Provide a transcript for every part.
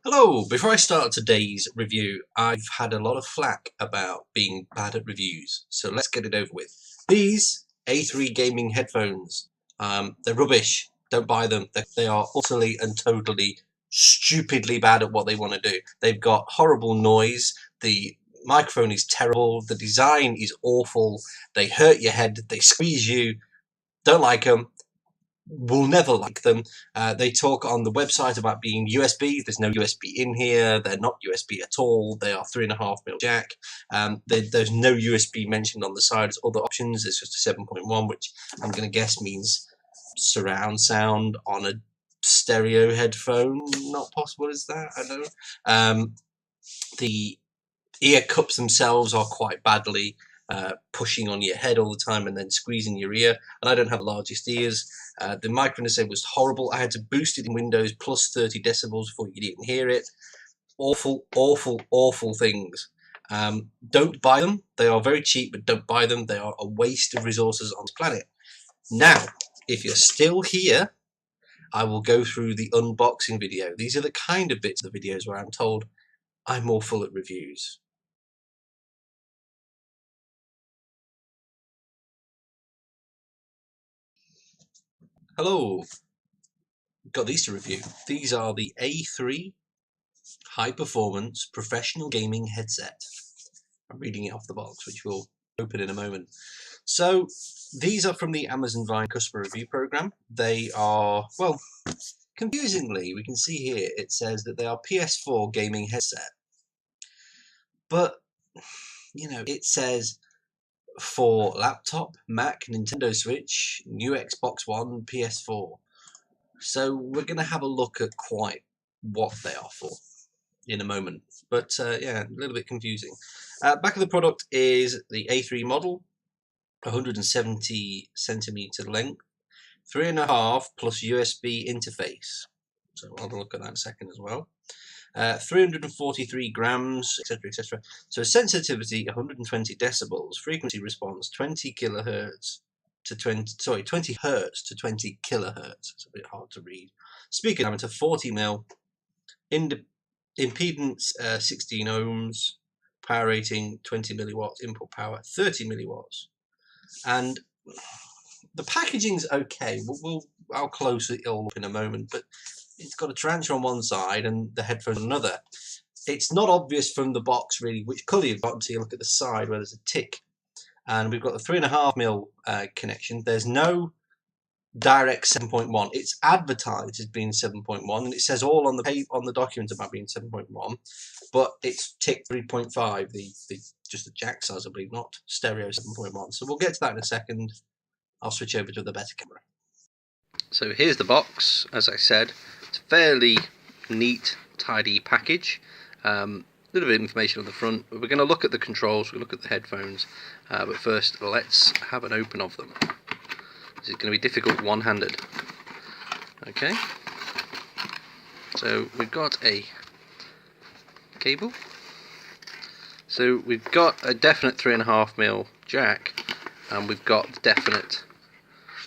Hello! Before I start today's review, I've had a lot of flack about being bad at reviews, so let's get it over with. These A3 gaming headphones, they're rubbish. Don't buy them. They are utterly and totally stupidly bad at what they want to do. They've got horrible noise, the microphone is terrible, the design is awful, they hurt your head, they squeeze you, don't like them. Will never like them. They talk on the website about being USB. There's no USB in here. They're not USB at all. They are 3.5mm jack. There's no USB mentioned on the side as other options. It's just a 7.1, which I'm going to guess means surround sound on a stereo headphone. Not possible, is that? I don't know. The ear cups themselves are quite badly pushing on your head all the time and then squeezing your ear, and I don't have the largest ears. The microphone I was horrible. I had to boost it in Windows plus 30 decibels before you didn't hear it. Awful, awful, awful things. Don't buy them. They are very cheap, but don't buy them. They are a waste of resources on this planet. Now, if you're still here, I will go through the unboxing video. These are the kind of bits of the videos where I'm told I'm awful at reviews. Hello, got these to review. These are the A3 high performance professional gaming headset. I'm reading it off the box, which we'll open in a moment. So these are from the Amazon Vine customer review program. They are, well, confusingly, we can see here it says that they are PS4 gaming headset, but you know, it says for laptop, Mac, Nintendo Switch, new Xbox One, PS4. So we're going to have a look at quite what they are for in a moment. But yeah, a little bit confusing. Back of the product is the A3 model, 170 centimeter length, 3.5 plus USB interface. So I'll have a look at that in a second as well. 343 grams, etc., etc. So sensitivity 120 decibels, frequency response 20 kilohertz to 20 hertz to 20 kilohertz. It's a bit hard to read. Speaker diameter 40mm, impedance 16 ohms, power rating 20 milliwatts, input power 30 milliwatts, and the packaging's okay. I'll close it all up in a moment, but it's got a transfer on one side and the headphones on another. It's not obvious from the box really which colour you've got until you look at the side where there's a tick. And we've got the 3.5mm connection. There's no direct 7.1. It's advertised as being 7.1, and it says all on the document about being 7.1, but it's tick 3.5. The just the jack size, I believe, not stereo 7.1. So we'll get to that in a second. I'll switch over to the better camera. So here's the box. As I said, it's a fairly neat, tidy package. A little bit of information on the front. We're going to look at the controls, we'll look at the headphones, but first let's have an open of them. This is going to be difficult one-handed. Okay, so we've got a cable. So we've got a definite 3.5mm jack, and we've got the definite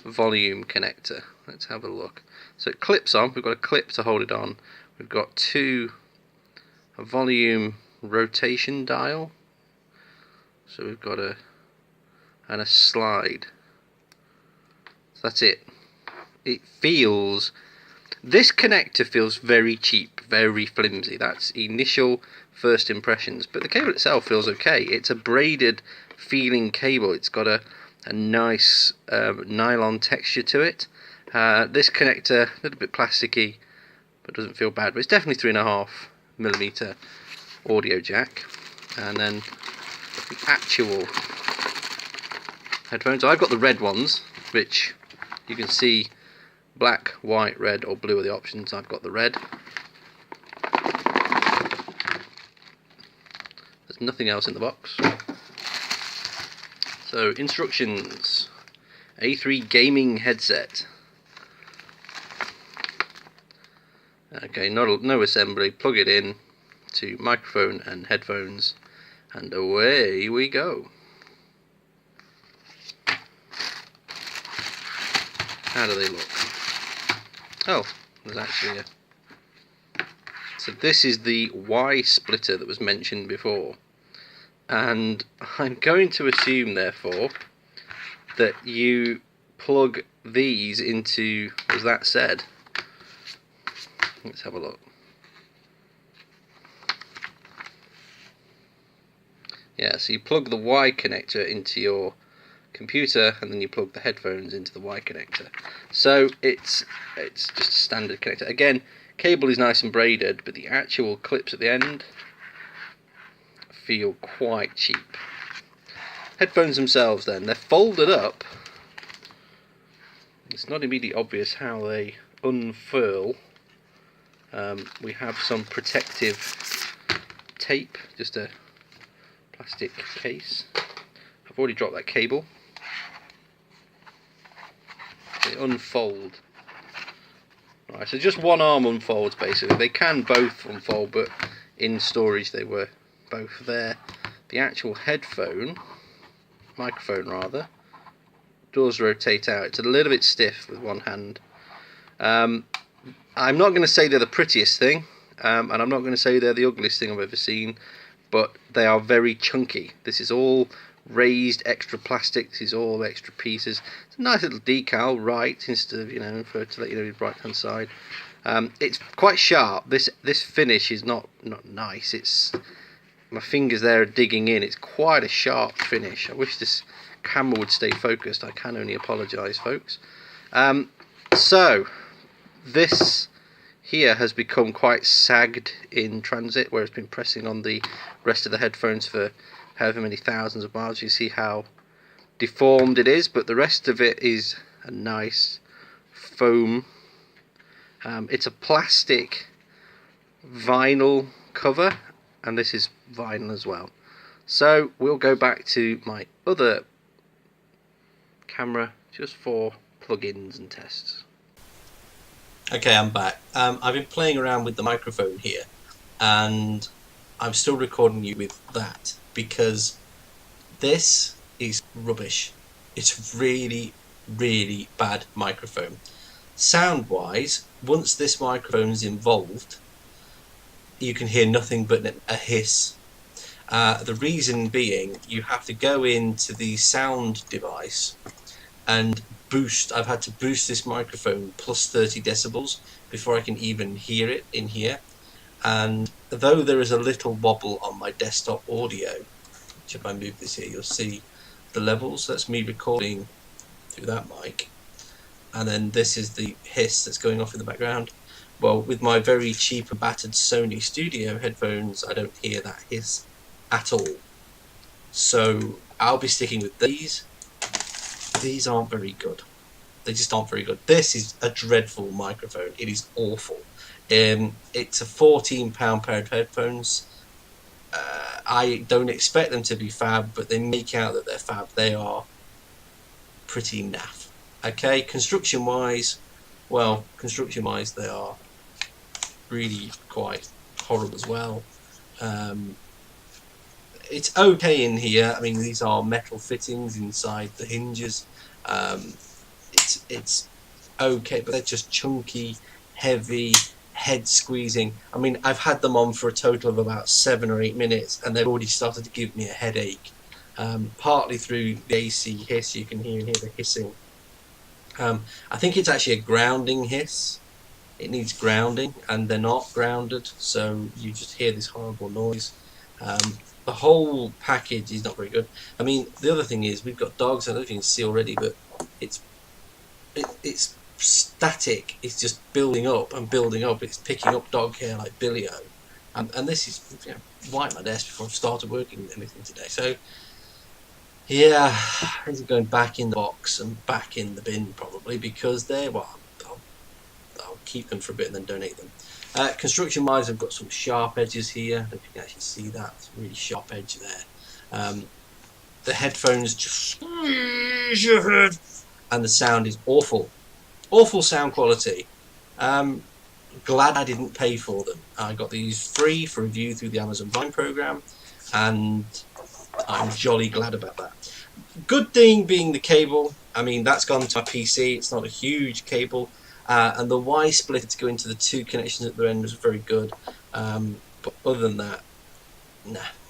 volume connector. Let's have a look. So it clips on. We've got a clip to hold it on. We've got a volume rotation dial. So we've got a slide. So that's it. This connector feels very cheap, very flimsy. That's initial first impressions. But the cable itself feels okay. It's a braided feeling cable. It's got a nice nylon texture to it. This connector, a little bit plasticky, but doesn't feel bad. But it's definitely 3.5mm audio jack. And then the actual headphones. I've got the red ones, which you can see black, white, red, or blue are the options. I've got the red. There's nothing else in the box. So instructions. A3 gaming headset. Okay, no assembly. Plug it in to microphone and headphones, and away we go. How do they look? Oh, there's actually a So this is the Y splitter that was mentioned before, and I'm going to assume therefore that you plug these into, as that said, let's have a look. Yeah, so you plug the Y connector into your computer, and then you plug the headphones into the Y connector. So it's just a standard connector. Again, cable is nice and braided, but the actual clips at the end feel quite cheap. Headphones themselves then, they're folded up. It's not immediately obvious how they unfurl. We have some protective tape, just a plastic case. I've already dropped that cable. They unfold. Right, so just one arm unfolds basically. They can both unfold, but in storage they were both there. The actual microphone rather, does rotate out. It's a little bit stiff with one hand. I'm not going to say they're the prettiest thing, and I'm not going to say they're the ugliest thing I've ever seen, but they are very chunky. This is all raised extra plastic. This is all extra pieces. It's a nice little decal, right, instead of, to let you know the right hand side. It's quite sharp. This finish is not nice. It's, my fingers there are digging in. It's quite a sharp finish. I wish this camera would stay focused. I can only apologise, folks. So this here has become quite sagged in transit, where it's been pressing on the rest of the headphones for however many thousands of miles. You see how deformed it is, but the rest of it is a nice foam. It's a plastic vinyl cover, and this is vinyl as well. So we'll go back to my other camera just for plugins and tests. Okay, I'm back. I've been playing around with the microphone here, and I'm still recording you with that because this is rubbish. It's really, really bad microphone. Sound-wise, once this microphone's involved, you can hear nothing but a hiss. The reason being, you have to go into the sound device and boost. I've had to boost this microphone plus 30 decibels before I can even hear it in here. And though there is a little wobble on my desktop audio, which if I move this here, you'll see the levels. That's me recording through that mic. And then this is the hiss that's going off in the background. Well, with my very cheap and battered Sony Studio headphones, I don't hear that hiss at all. So I'll be sticking with these. These aren't very good. They just aren't very good. This is a dreadful microphone. It is awful. It's a £14 pair of headphones. I don't expect them to be fab, but they make out that they're fab. They are pretty naff. Okay, construction-wise, they are really quite horrible as well. It's okay in here. I mean, these are metal fittings inside the hinges. It's okay, but they're just chunky, heavy, head squeezing. I mean, I've had them on for a total of about 7 or 8 minutes, and they've already started to give me a headache. Partly through the AC hiss, you can hear the hissing. I think it's actually a grounding hiss. It needs grounding, and they're not grounded, so you just hear this horrible noise. The whole package is not very good. I mean, the other thing is we've got dogs. I don't know if you can see already, but it's static. It's just building up and building up. It's picking up dog hair like Billy-O. And this is, wiped my desk before I've started working anything today. So yeah, these are going back in the box and back in the bin probably, because I'll keep them for a bit and then donate them. Construction wise, I've got some sharp edges here. I don't know if you can actually see that. It's a really sharp edge there. The headphones just squeeze your head, and the sound is awful. Awful sound quality. Glad I didn't pay for them. I got these free for review through the Amazon Prime program, and I'm jolly glad about that. Good thing being the cable. I mean, that's gone to my PC. It's not a huge cable. And the Y split to go into the 2 connections at the end was very good. But other than that, nah.